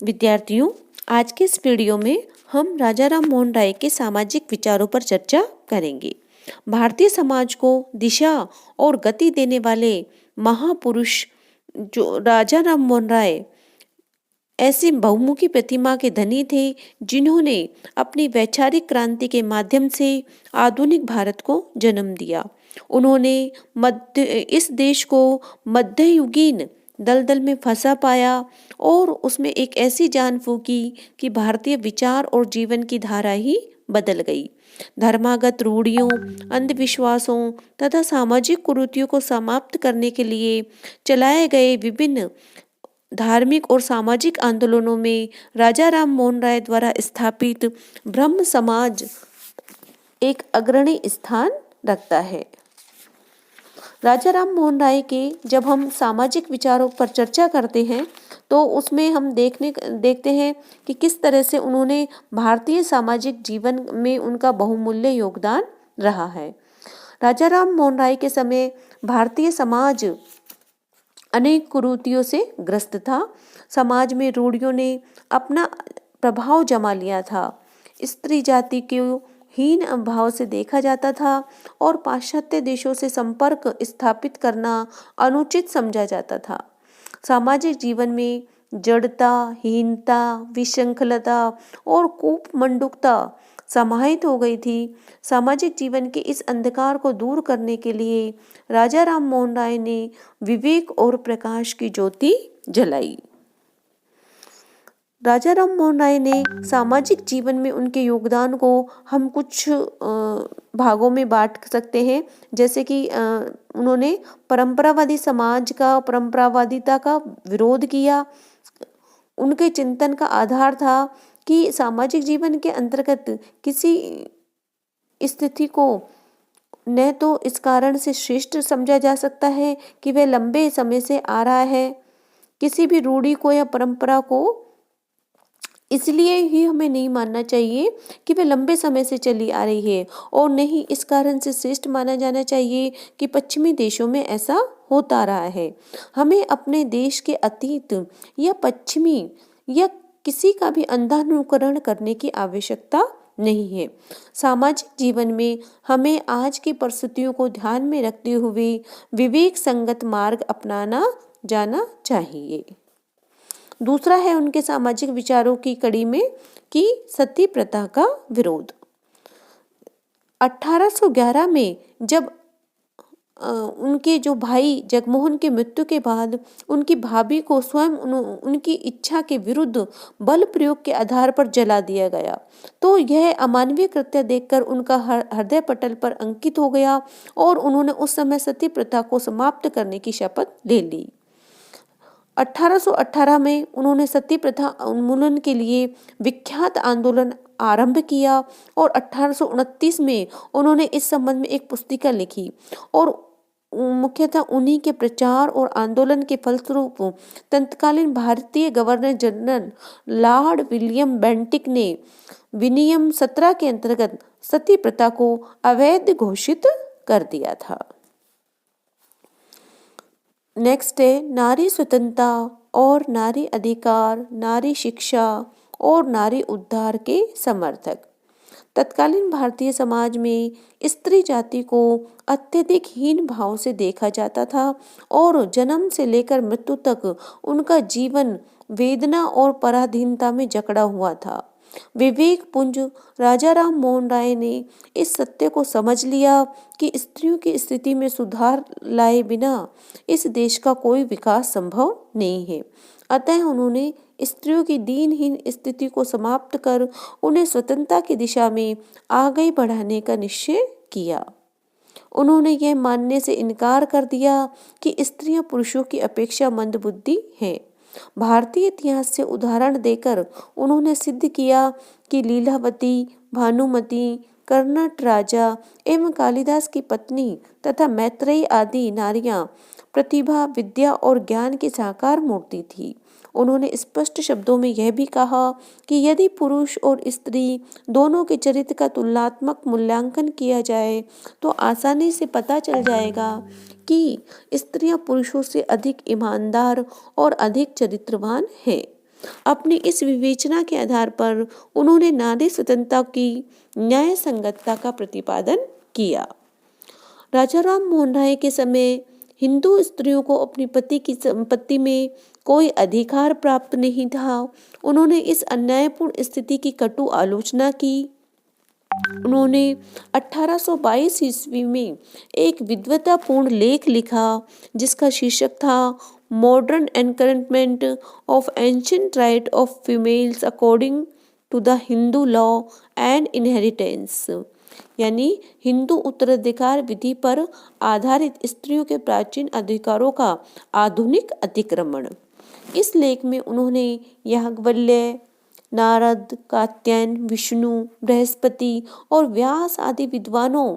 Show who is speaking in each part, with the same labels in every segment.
Speaker 1: विद्यार्थियों, आज के इस वीडियो में हम राजा राम मोहन राय के सामाजिक विचारों पर चर्चा करेंगे। भारतीय समाज को दिशा और गति देने वाले महापुरुष जो राजा राम मोहन राय ऐसे बहुमुखी प्रतिमा के धनी थे, जिन्होंने अपनी वैचारिक क्रांति के माध्यम से आधुनिक भारत को जन्म दिया। उन्होंने इस देश को मध्ययुगीन दलदल में फंसा पाया और उसमें एक ऐसी जान फूंकी कि भारतीय विचार और जीवन की धारा ही बदल गई। धर्मागत रूढ़ियों, अंधविश्वासों तथा सामाजिक कुरीतियों को समाप्त करने के लिए चलाए गए विभिन्न धार्मिक और सामाजिक आंदोलनों में राजा राम मोहन राय द्वारा स्थापित ब्रह्म समाज एक अग्रणी स्थान रखता है। राजा राम मोहन राय के जब हम सामाजिक विचारों पर चर्चा करते हैं तो उसमें हम देखते हैं कि किस तरह से उन्होंने भारतीय सामाजिक जीवन में उनका बहुमूल्य योगदान रहा है। राजा राम मोहन राय के समय भारतीय समाज अनेक कुरीतियों से ग्रस्त था। समाज में रूढ़ियों ने अपना प्रभाव जमा लिया था। स्त्री जाति को हीन भाव से देखा जाता था और पाश्चात्य देशों से संपर्क स्थापित करना अनुचित समझा जाता था। सामाजिक जीवन में जड़ता, हीनता, विशृंखलता और कूपमंडूकता समाहित हो गई थी। सामाजिक जीवन के इस अंधकार को दूर करने के लिए राजा राम मोहन राय ने विवेक और प्रकाश की ज्योति जलाई। राजा राम मोहन राय ने सामाजिक जीवन में उनके योगदान को हम कुछ भागों में बांट सकते हैं, जैसे कि उन्होंने परंपरावादी समाज का, परंपरावादिता का विरोध किया। उनके चिंतन का आधार था कि सामाजिक जीवन के अंतर्गत किसी स्थिति को न तो इस कारण से श्रेष्ठ समझा जा सकता है कि वह लंबे समय से आ रहा है, किसी भी रूढ़ी को या परंपरा को इसलिए ही हमें नहीं मानना चाहिए कि वह लंबे समय से चली आ रही है, और नहीं इस कारण से श्रेष्ठ माना जाना चाहिए कि पश्चिमी देशों में ऐसा होता रहा है। हमें अपने देश के अतीत या पश्चिमी या किसी का भी अंधानुकरण करने की आवश्यकता नहीं है। सामाजिक जीवन में हमें आज की परिस्थितियों को ध्यान में रखते हुए विवेक संगत मार्ग अपनाना जाना चाहिए। दूसरा है उनके सामाजिक विचारों की कड़ी में कि सती प्रथा का विरोध। 1811 में जब उनके जो भाई जगमोहन के मृत्यु के बाद उनकी भाभी को स्वयं उनकी इच्छा के विरुद्ध बल प्रयोग के आधार पर जला दिया गया, तो यह अमानवीय कृत्य देखकर उनका हृदय पटल पर अंकित हो गया और उन्होंने उस समय सती प्रथा को समाप्त करने की शपथ ले ली। 1818 में उन्होंने सती प्रथा उन्मूलन के लिए विख्यात आंदोलन आरंभ किया और 1829 में उन्होंने इस संबंध में एक पुस्तिका लिखी और मुख्यतः उन्हीं के प्रचार और आंदोलन के फलस्वरूप तत्कालीन भारतीय governor general Lord William Bentinck ने विनियम 17 के अंतर्गत सती प्रथा को अवैध घोषित कर दिया था। नेक्स्ट है नारी स्वतंत्रता और नारी अधिकार, नारी शिक्षा और नारी उद्धार के समर्थक। तत्कालीन भारतीय समाज में स्त्री जाति को अत्यधिक हीन भाव से देखा जाता था और जन्म से लेकर मृत्यु तक उनका जीवन वेदना और पराधीनता में जकड़ा हुआ था। विवेक पुंज राजा राम मोहन राय ने इस सत्य को समझ लिया कि स्त्रियों की स्थिति में सुधार लाए बिना इस देश का कोई विकास संभव नहीं है। अतः उन्होंने स्त्रियों की दीनहीन स्थिति को समाप्त कर उन्हें स्वतंत्रता की दिशा में आगे बढ़ाने का निश्चय किया। उन्होंने यह मानने से इनकार कर दिया कि स्त्रियां पुरुषों की अपेक्षा मंदबुद्धि हैं। भारतीय इतिहास से उदाहरण देकर उन्होंने सिद्ध किया कि लीलावती, भानुमति, कर्नाट राजा एवं कालिदास की पत्नी तथा मैत्रेयी आदि नारियां प्रतिभा, विद्या और ज्ञान की साकार मूर्ति थी। उन्होंने स्पष्ट शब्दों में यह भी कहा कि यदि पुरुष और स्त्री दोनों के चरित्र का तुलनात्मक मूल्यांकन किया जाए तो आसानी से पता चल जाएगा कि स्त्रियां पुरुषों से अधिक ईमानदार और अधिक चरित्रवान हैं। अपनी इस विवेचना के आधार पर उन्होंने नारी स्वतंत्रता की न्याय संगतता का प्रतिपादन किया। राजा राम मोहन राय के समय हिंदू स्त्रियों को अपनी पति की संपत्ति में कोई अधिकार प्राप्त नहीं था। उन्होंने इस अन्यायपूर्ण स्थिति की कटु आलोचना की। उन्होंने 1822 ईस्वी में एक विद्वतापूर्ण लेख लिखा जिसका शीर्षक था modern encouragement of ancient right of females according to the Hindu law and inheritance, यानी हिंदू उत्तराधिकार विधि पर आधारित स्त्रियों के प्राचीन अधिकारों का आधुनिक अतिक्रमण। इस लेख में उन्होंने याज्ञवल्क्य, नारद, कात्यायन, विष्णु, बृहस्पति और व्यास आदि विद्वानों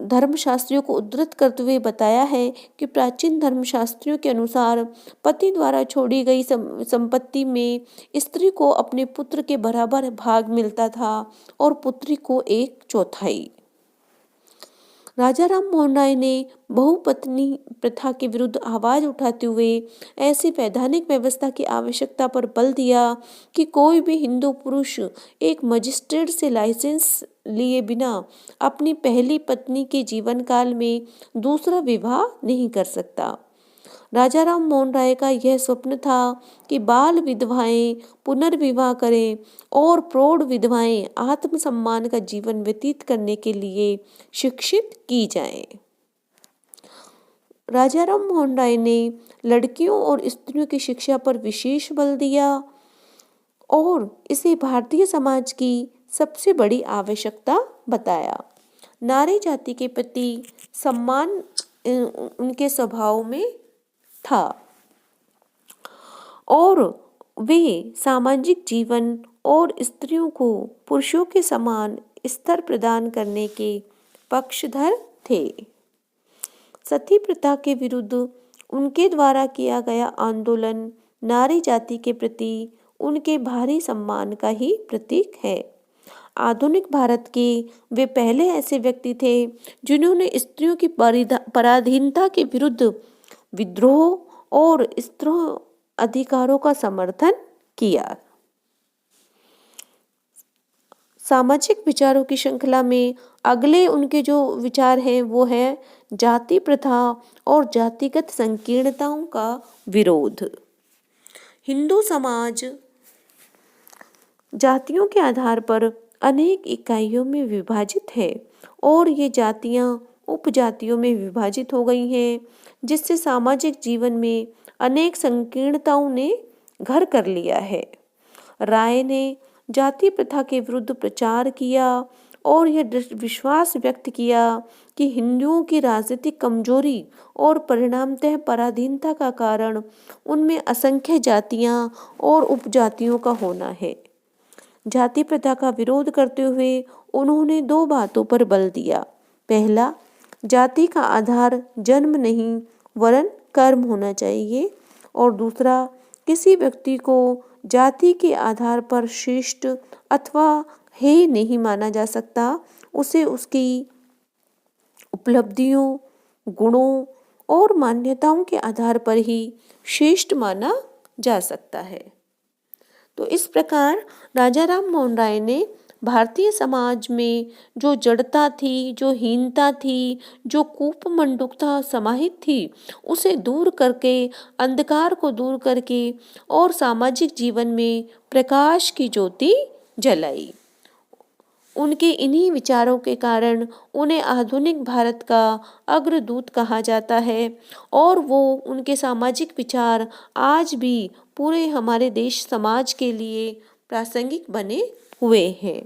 Speaker 1: धर्मशास्त्रियों को उद्धृत करते हुए बताया है कि प्राचीन धर्मशास्त्रियों के अनुसार पति द्वारा छोड़ी गई संपत्ति में स्त्री को अपने पुत्र के बराबर भाग मिलता था और पुत्री को 1/4। राजा राम मोहन राय ने बहुपत्नी प्रथा के विरुद्ध आवाज उठाते हुए ऐसी वैधानिक व्यवस्था की आवश्यकता पर बल दिया कि कोई भी हिंदू पुरुष एक मजिस्ट्रेट से लाइसेंस लिए बिना अपनी पहली पत्नी के जीवन काल में दूसरा विवाह नहीं कर सकता। राजा राम मोहन राय का यह स्वप्न था कि बाल विधवाएं पुनर्विवाह करें और प्रौढ़ विधवाएं आत्मसम्मान का जीवन व्यतीत करने के लिए शिक्षित की जाएं। राजा राम मोहन राय ने लड़कियों और स्त्रियों की शिक्षा पर विशेष बल दिया और इसे भारतीय समाज की सबसे बड़ी आवश्यकता बताया। नारी जाति के प्रति सम्मान उनके स्वभाव में था और वे सामाजिक जीवन और स्त्रियों को पुरुषों के समान स्तर प्रदान करने के पक्षधर थे। सती प्रथा के विरुद्ध उनके द्वारा किया गया आंदोलन नारी जाति के प्रति उनके भारी सम्मान का ही प्रतीक है। आधुनिक भारत के वे पहले ऐसे व्यक्ति थे जिन्होंने स्त्रियों की पराधीनता के विरुद्ध विद्रोह और स्त्री अधिकारों का समर्थन किया। सामाजिक विचारों की श्रृंखला में अगले उनके जो विचार हैं वो है जाति प्रथा और जातिगत संकीर्णताओं का विरोध। हिंदू समाज जातियों के आधार पर अनेक इकाइयों में विभाजित है और ये जातियां उपजातियों में विभाजित हो गई हैं, जिससे सामाजिक जीवन में अनेक संकीर्णताओं ने घर कर लिया है। राय ने जाति प्रथा के विरुद्ध प्रचार किया और यह विश्वास व्यक्त किया कि हिंदुओं की राजनीतिक कमजोरी और परिणामतः पराधीनता का कारण उनमें असंख्य जातियां और उपजातियों का होना है। जाति प्रथा का विरोध करते हुए उन्होंने 2 बातों पर बल दिया। पहला, जाति का आधार जन्म नहीं वरन कर्म होना चाहिए और दूसरा, किसी व्यक्ति को जाति के आधार पर श्रेष्ठ अथवा हेय नहीं माना जा सकता, उसे उसकी उपलब्धियों, गुणों और मान्यताओं के आधार पर ही श्रेष्ठ माना जा सकता है। तो इस प्रकार राजा राम मोहन राय ने भारतीय समाज में जो जड़ता थी, जो हीनता थी, जो कूपमंडूकता समाहित थी, उसे दूर करके, अंधकार को दूर करके और सामाजिक जीवन में प्रकाश की ज्योति जलाई। उनके इन्हीं विचारों के कारण उन्हें आधुनिक भारत का अग्रदूत कहा जाता है और वो उनके सामाजिक विचार आज भी पूरे हमारे देश समाज के लिए प्रासंगिक बने हुए हैं।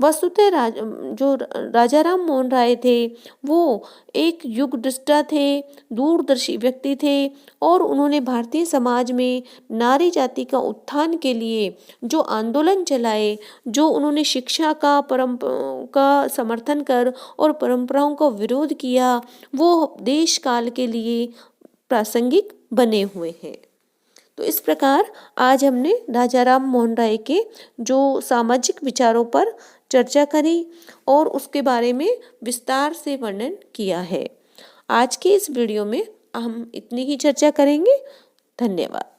Speaker 1: वस्तुतः जो राजा राम मोहन राय थे वो एक युग दृष्टा थे, दूरदर्शी व्यक्ति थे और उन्होंने भारतीय समाज में नारी जाति का उत्थान के लिए जो आंदोलन चलाए, जो उन्होंने शिक्षा का समर्थन कर और परंपराओं का विरोध किया, वो देश काल के लिए प्रासंगिक बने हुए हैं। तो इस प्रकार आज हमने राजा राम मोहन राय के जो सामाजिक विचारों पर चर्चा करी और उसके बारे में विस्तार से वर्णन किया है। आज के इस वीडियो में हम इतनी ही चर्चा करेंगे। धन्यवाद।